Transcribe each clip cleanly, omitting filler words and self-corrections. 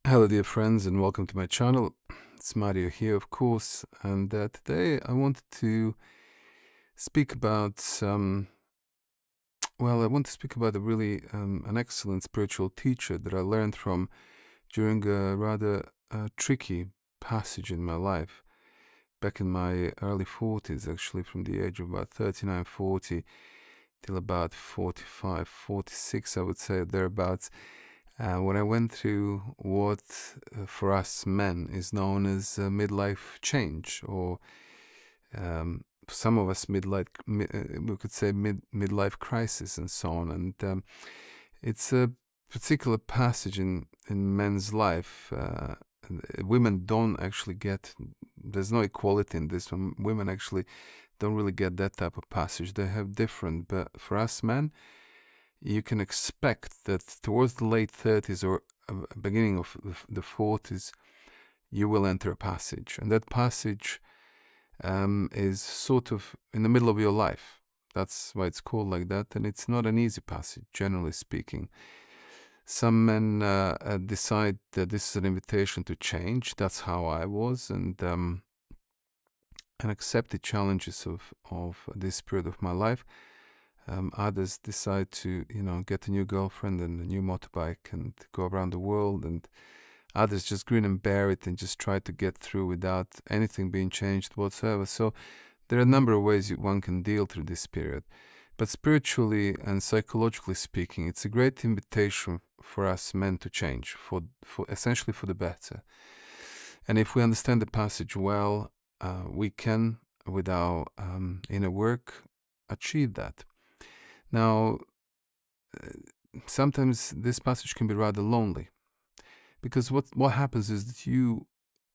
Hello, dear friends, and welcome to my channel. It's Mario here, of course, and today I wanted to speak about I want to speak about a really an excellent spiritual teacher that I learned from during a rather tricky passage in my life back in my early 40s, actually, from the age of about 39, 40 till about 45, 46, I would say, thereabouts. When I went through what for us men is known as midlife change, or for some of us we could say midlife crisis, and so on. And it's a particular passage in men's life. Women don't actually get. There's no equality in this one. Women actually don't really get that type of passage. They have different, but for us men, you can expect that towards the late 30s or beginning of the 40s, you will enter a passage. And that passage is sort of in the middle of your life. That's why it's called like that. And it's not an easy passage, generally speaking. Some men decide that this is an invitation to change. That's how I was. And accept the challenges of this period of my life. Others decide to, get a new girlfriend and a new motorbike and go around the world, and others just grin and bear it and just try to get through without anything being changed whatsoever. So there are a number of ways one can deal through this period. But spiritually and psychologically speaking, it's a great invitation for us men to change, for essentially for the better. And if we understand the passage well, we can, with our inner work, achieve that. Now, sometimes this passage can be rather lonely, because what happens is that you,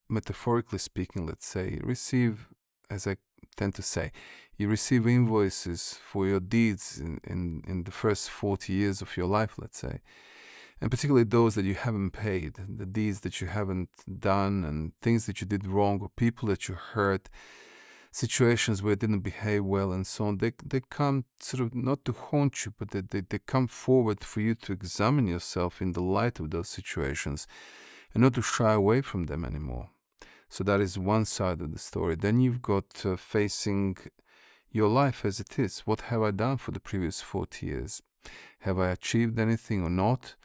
metaphorically speaking, let's say, receive, as I tend to say, you receive invoices for your deeds in the first 40 years of your life, let's say, and particularly those that you haven't paid, the deeds that you haven't done, and things that you did wrong, or people that you hurt, situations where it didn't behave well, and so on. They come sort of not to haunt you, but they come forward for you to examine yourself in the light of those situations and not to shy away from them anymore. So that is one side of the story. Then you've got facing your life as it is. What have I done for the previous 40 years? Have I achieved anything or not?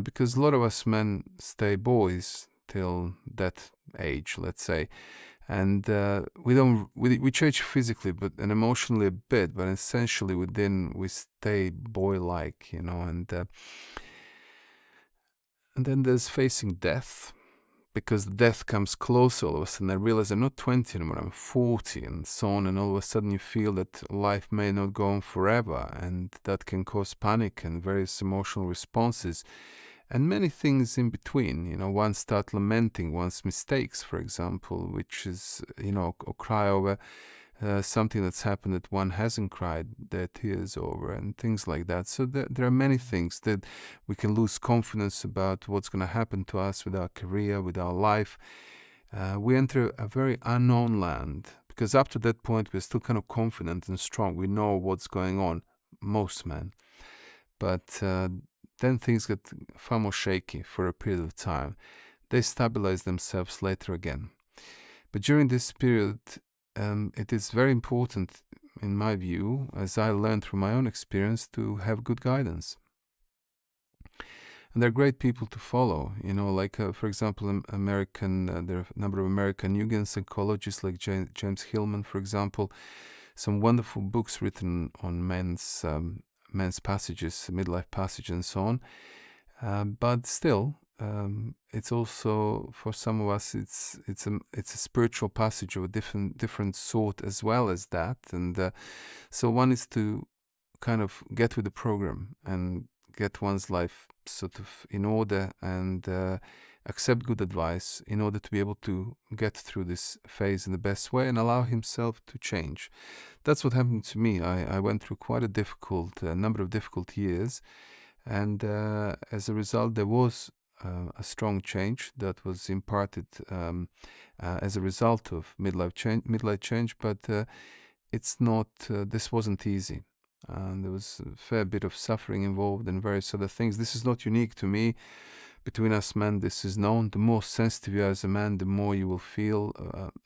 Because a lot of us men stay boys till that age, let's say. And we change physically and emotionally a bit, but essentially within we stay boy-like, and then there's facing death, because death comes close all of a sudden. I realize I'm not 20 anymore, I'm 40, and so on, and all of a sudden you feel that life may not go on forever, and that can cause panic and various emotional responses. And many things in between, one start lamenting one's mistakes, for example, which is, or cry over something that's happened that one hasn't cried their tears over, and things like that. So there are many things that we can lose confidence about what's going to happen to us with our career, with our life. We enter a very unknown land, because up to that point we're still kind of confident and strong. We know what's going on, most men. But then things get far more shaky for a period of time. They stabilize themselves later again. But during this period, it is very important, in my view, as I learned through my own experience, to have good guidance. And they're great people to follow, like, for example, there are a number of American Jungian psychologists like James Hillman, for example, some wonderful books written on men's passages, midlife passage, and so on. But still, it's also, for some of us, it's a spiritual passage of a different sort as well as that. And so one is to kind of get with the program and get one's life sort of in order, and accept good advice in order to be able to get through this phase in the best way and allow himself to change. That's what happened to me. I went through quite a number of difficult years, and as a result, there was a strong change that was imparted as a result of midlife change. But it's not. This wasn't easy. There was a fair bit of suffering involved and various other things. This is not unique to me, Between us men, this is known. The more sensitive you are as a man, the more you will feel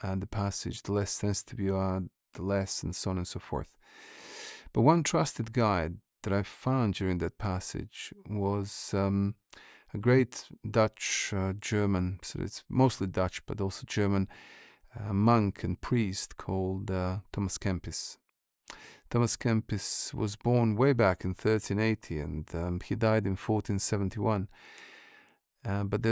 the passage. The less sensitive you are, the less, and so on and so forth. But one trusted guide that I found during that passage was a great Dutch, German, so it's mostly Dutch, but also German monk and priest called Thomas Kempis. Thomas Kempis was born way back in 1380, and he died in 1471. But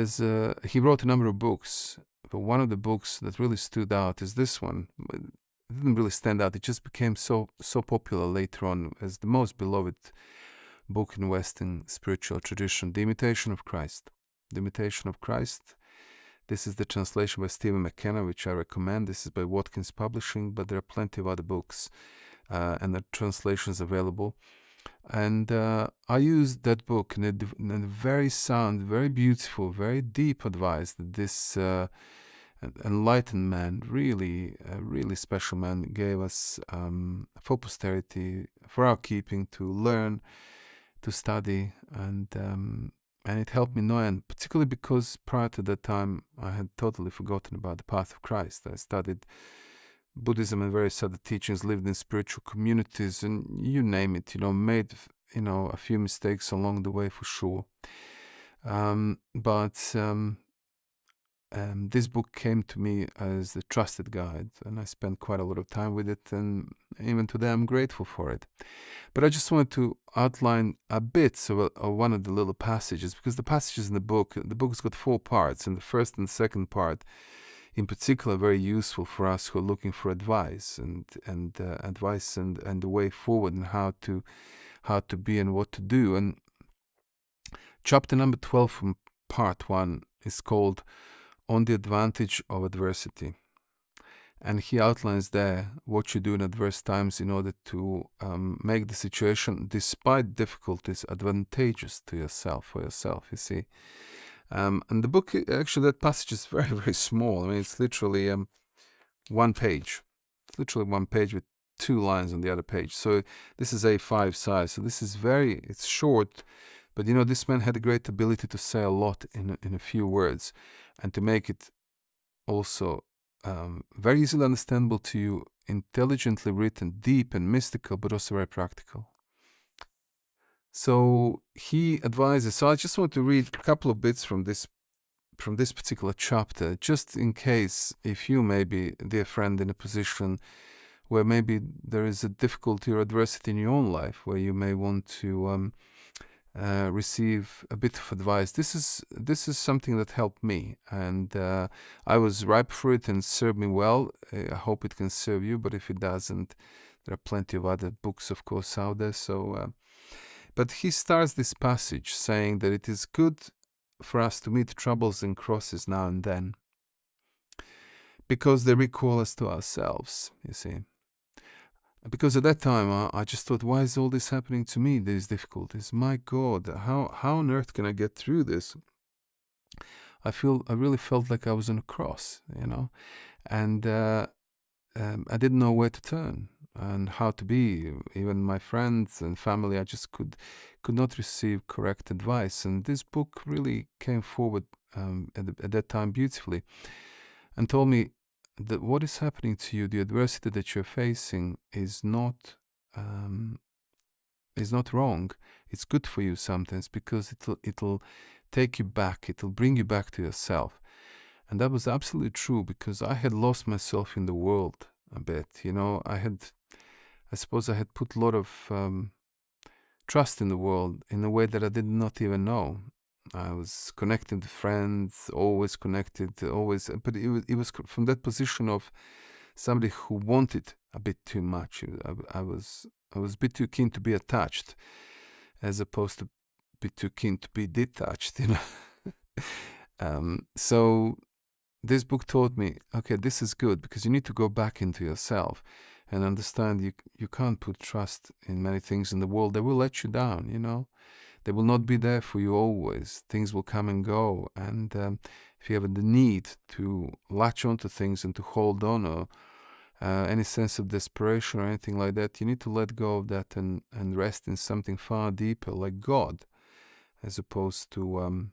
he wrote a number of books. But one of the books that really stood out is this one. It didn't really stand out. It just became so popular later on as the most beloved book in Western spiritual tradition, The Imitation of Christ. The Imitation of Christ. This is the translation by Stephen McKenna, which I recommend. This is by Watkins Publishing, but there are plenty of other books and the translations available. And I used that book in a very sound, very beautiful, very deep advice that this enlightened man, really special man, gave us for posterity, for our keeping, to learn, to study, and it helped me know, and particularly because prior to that time I had totally forgotten about the path of Christ. I studied Buddhism and various other teachings, lived in spiritual communities, and you name it, made a few mistakes along the way for sure. But this book came to me as a trusted guide, and I spent quite a lot of time with it, and even today I'm grateful for it. But I just wanted to outline a bit of one of the little passages, because the passages in the book's got 4 parts, and the first and second part in particular are very useful for us who are looking for advice and the way forward, and how to be and what to do. And chapter number 12 from part 1 is called On the Advantage of Adversity. And he outlines there what you do in adverse times in order to make the situation, despite difficulties, advantageous to yourself, for yourself, you see. And the book, actually, that passage is very, very small. I mean, it's literally 1 page. It's literally 1 page with 2 lines on the other page. So this is A5 size. So this is it's short. But, this man had a great ability to say a lot in a few words, and to make it also very easily understandable to you, intelligently written, deep and mystical, but also very practical. So he advises. So I just want to read a couple of bits from this particular chapter, just in case, if you may be, dear friend, in a position where maybe there is a difficulty or adversity in your own life, where you may want to receive a bit of advice. This is something that helped me, and I was ripe for it and served me well. I hope it can serve you, but if it doesn't, there are plenty of other books, of course, out there. So, but he starts this passage saying that it is good for us to meet troubles and crosses now and then, because they recall us to ourselves, you see. Because at that time, I just thought, why is all this happening to me, these difficulties? My God, how on earth can I get through this? I really felt like I was on a cross, and I didn't know where to turn and how to be. Even my friends and family, I just could not receive correct advice. And this book really came forward at that time beautifully, and told me that what is happening to you, the adversity that you're facing, is not wrong. It's good for you sometimes, because it'll take you back. It'll bring you back to yourself. And that was absolutely true, because I had lost myself in the world a bit. I suppose I had put a lot of trust in the world in a way that I did not even know. I was connected to friends, always connected, but it was from that position of somebody who wanted a bit too much. I was a bit too keen to be attached, as opposed to a bit too keen to be detached, So this book taught me, okay, this is good, because you need to go back into yourself and understand you can't put trust in many things in the world. They will let you down, They will not be there for you always. Things will come and go. And if you have the need to latch onto things and to hold on, or any sense of desperation or anything like that, you need to let go of that and rest in something far deeper, like God, as opposed to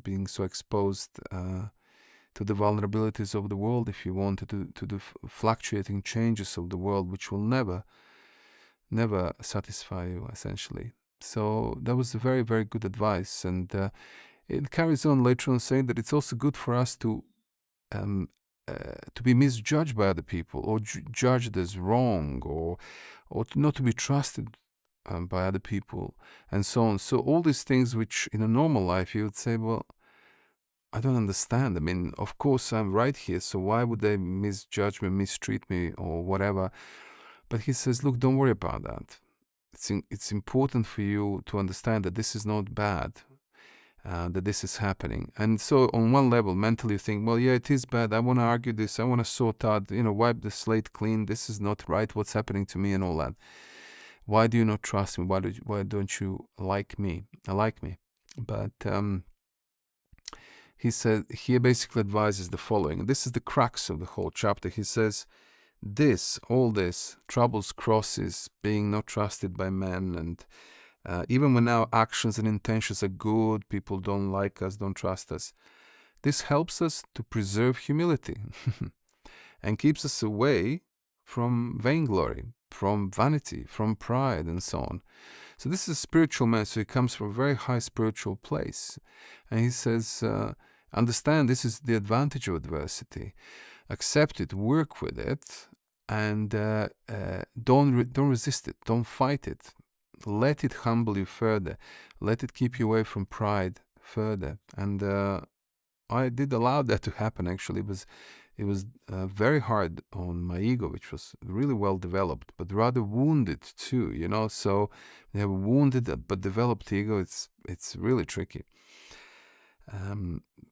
being so exposed to the vulnerabilities of the world, if you want, to the fluctuating changes of the world, which will never satisfy you, essentially. So that was a very, very good advice. And it carries on later on saying that it's also good for us um, to be misjudged by other people, or judged as wrong, or not to be trusted by other people, and so on. So all these things which in a normal life you would say, well, I don't understand. I mean, of course I'm right here, so why would they misjudge me, mistreat me, or whatever? But he says, look, don't worry about that. It's important for you to understand that this is not bad, that this is happening. And so on one level, mentally you think, well, yeah, it is bad. I want to argue this. I want to sort out, wipe the slate clean. This is not right. What's happening to me and all that. Why do you not trust me? Why don't you like me? Like me. But he basically advises the following. And this is the crux of the whole chapter. He says, all this, troubles, crosses, being not trusted by men, and even when our actions and intentions are good, people don't like us, don't trust us. This helps us to preserve humility and keeps us away from vainglory, from vanity, from pride, and so on. So this is a spiritual man, so he comes from a very high spiritual place. And he says, understand this is the advantage of adversity. Accept it, work with it, and don't resist it, don't fight it. Let it humble you further. Let it keep you away from pride further. And I did allow that to happen. Actually, it was very hard on my ego, which was really well developed, but rather wounded too. So you have a wounded but developed ego. It's really tricky.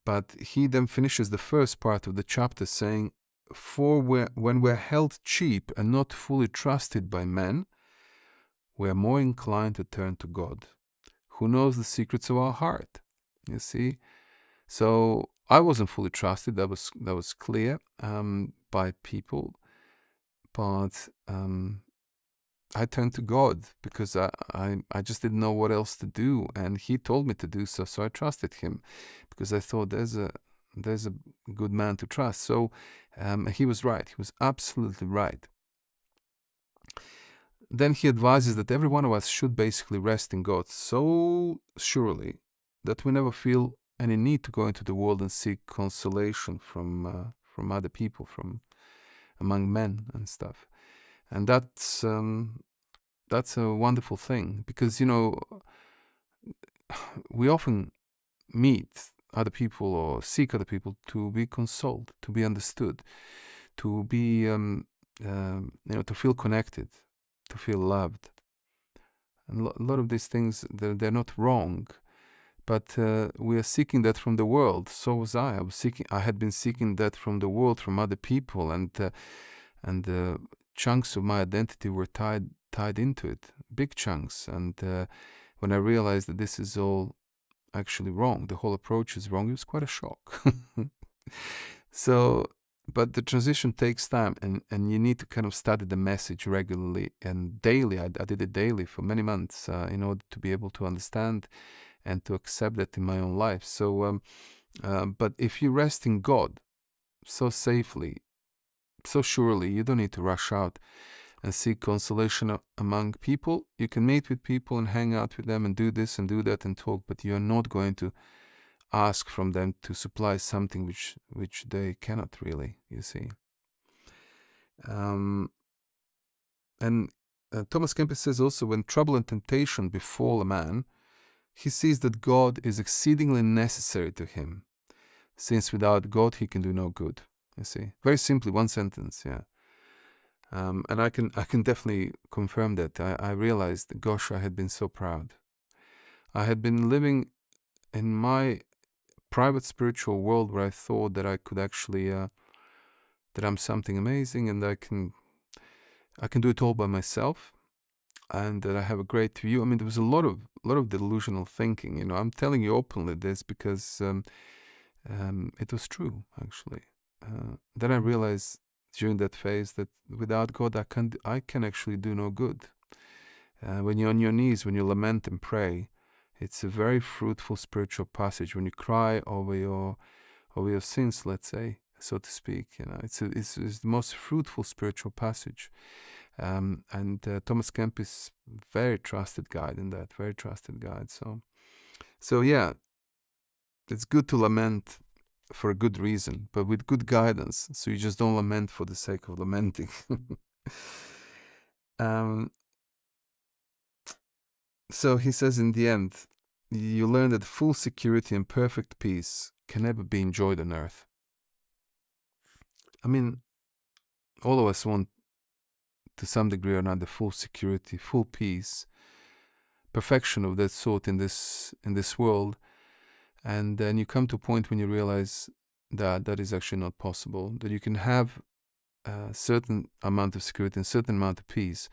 But he then finishes the first part of the chapter saying, "For when we're held cheap and not fully trusted by men, we're more inclined to turn to God, who knows the secrets of our heart." You see? So I wasn't fully trusted. That was clear by people, but I turned to God because I just didn't know what else to do, and He told me to do so. So I trusted Him because I thought there's a good man to trust. So He was right. He was absolutely right. Then he advises that every one of us should basically rest in God so surely that we never feel any need to go into the world and seek consolation from other people, from among men and stuff. And that's a wonderful thing, because we often meet other people or seek other people to be consoled, to be understood, to be to feel connected, to feel loved. And a lot of these things, they're not wrong, but we are seeking that from the world. So was I. I had been seeking that from the world, from other people, and chunks of my identity were tied into it, big chunks. And when I realized that this is all actually wrong, the whole approach is wrong, it was quite a shock. So, but the transition takes time, and you need to kind of study the message regularly and daily. I did it daily for many months in order to be able to understand and to accept that in my own life. So, but if you rest in God so safely, so surely, you don't need to rush out and seek consolation among people. You can meet with people and hang out with them and do this and do that and talk, but you're not going to ask from them to supply something which they cannot really, you see. And Thomas Kempis says also, when trouble and temptation befall a man, he sees that God is exceedingly necessary to him, since without God he can do no good. You see, very simply, one sentence, yeah. And I can definitely confirm that. I realized, gosh, I had been so proud. I had been living in my private spiritual world where I thought that I could actually, that I'm something amazing and I can do it all by myself, and that I have a great view. I mean, there was a lot of delusional thinking. I'm telling you openly this because it was true, actually. Then I realized during that phase that without God I can actually do no good. When you're on your knees, when you lament and pray, It's a very fruitful spiritual passage. When you cry over your sins, let's say, so to speak, it's the most fruitful spiritual passage. And Thomas Kempis, very trusted guide in that, very trusted guide. So yeah, it's good to lament for a good reason, but with good guidance. So you just don't lament for the sake of lamenting. So he says in the end, you learn that full security and perfect peace can never be enjoyed on earth. I mean, all of us want, to some degree or another, full security, full peace, perfection of that sort in this world. And then you come to a point when you realize that that is actually not possible, that you can have a certain amount of security and certain amount of peace,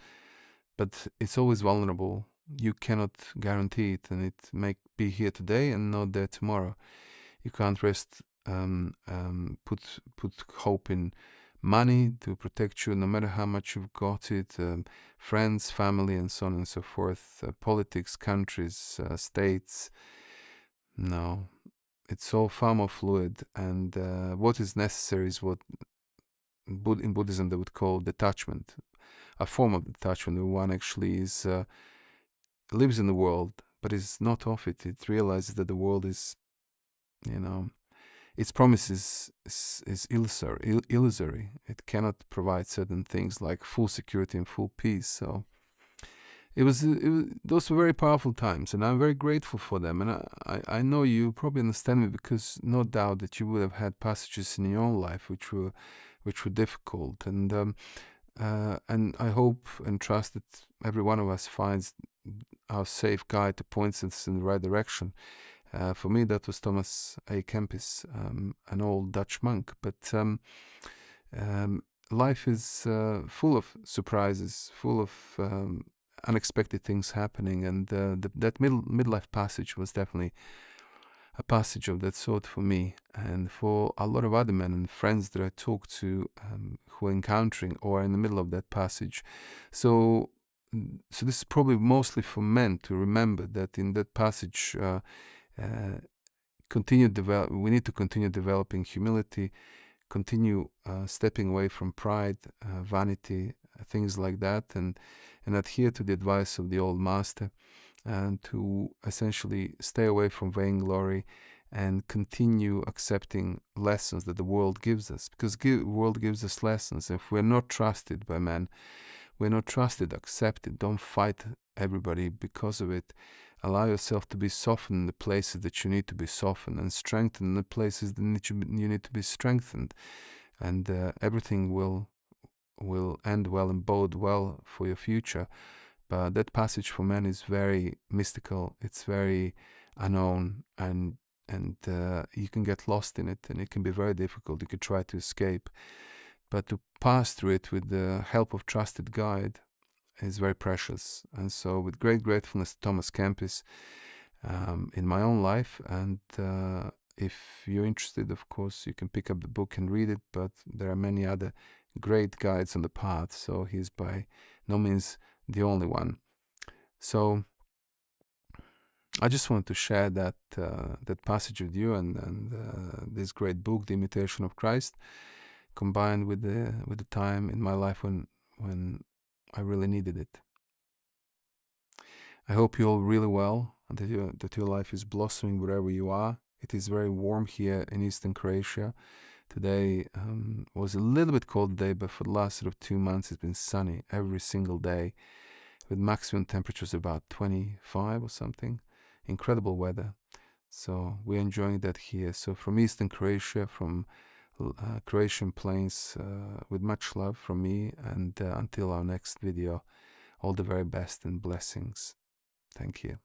but it's always vulnerable. You cannot guarantee it, and it may be here today and not there tomorrow. You can't rest, put hope in money to protect you, no matter how much you've got it, friends, family, and so on and so forth, politics, countries, states. No, it's all far more fluid, and what is necessary is what in Buddhism they would call detachment, a form of detachment, where one actually is lives in the world, but is not of it. It realizes that the world is, its promises is illusory. It cannot provide certain things like full security and full peace. So it was those were very powerful times, and I'm very grateful for them. And I know you probably understand me, because no doubt that you would have had passages in your own life which were difficult. And I hope and trust that every one of us finds our safe guide to point us in the right direction. For me, that was Thomas A. Kempis, an old Dutch monk. But life is full of surprises, full of unexpected things happening, and that midlife passage was definitely a passage of that sort for me, and for a lot of other men and friends that I talk to, who are encountering or are in the middle of that passage. So this is probably mostly for men to remember that in that passage, we need to continue developing humility, continue stepping away from pride, vanity, things like that, and adhere to the advice of the old master, and to essentially stay away from vainglory and continue accepting lessons that the world gives us, because the world gives us lessons. If we're not trusted by men, we're not trusted, accept it. Don't fight everybody because of it. Allow yourself to be softened in the places that you need to be softened, and strengthened in the places that you need to be strengthened. And everything will end well and bode well for your future. But that passage for men is very mystical. It's very unknown, and you can get lost in it, and it can be very difficult. You could try to escape, but to pass through it with the help of trusted guide is very precious. And so, with great gratefulness to Thomas Kempis in my own life, and if you're interested, of course, you can pick up the book and read it, but there are many other great guides on the path, so he's by no means the only one. So I just wanted to share that passage with you, and this great book, The Imitation of Christ, combined with the time in my life when I really needed it. I hope you're all really well, and that your life is blossoming wherever you are. It is very warm here in Eastern Croatia. Today was a little bit cold today, but for the last sort of 2 months it's been sunny every single day, with maximum temperatures about 25 or something. Incredible weather. So we're enjoying that here. So from Eastern Croatia, from Croatian plains, with much love from me, and until our next video, all the very best and blessings. Thank you.